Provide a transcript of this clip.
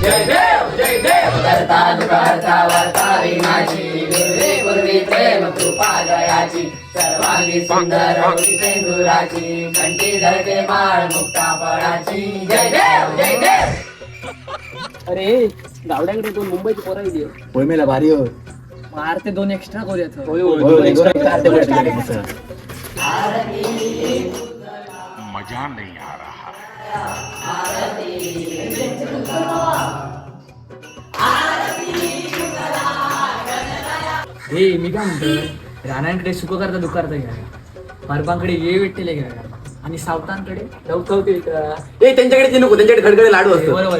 जय देव जय देव. करता करता वर्ता विनाची गुरुवे गुरुवे प्रेम कृपा जयाची सर्वांगी सुंदर होती सिंदुराची कंठी धरते माळ मुक्ता फळाची. जय देव जय देव. अरे गावड्याकडे दोन मुंबईची पोरं येते. होय मेला भारी हो. मारते दोन एक्स्ट्रा करूयात. मजा नहीं आ रहा. हे मी काय म्हणतो, राणांकडे सुख करता दुःख करता घ्या, परबांकडे ये विठ्ठले घ्या आणि सावतांकडे लवकवते. त्यांच्याकडे ते नको, त्यांच्याकडे खडखडे लाडू असतो. बरोबर.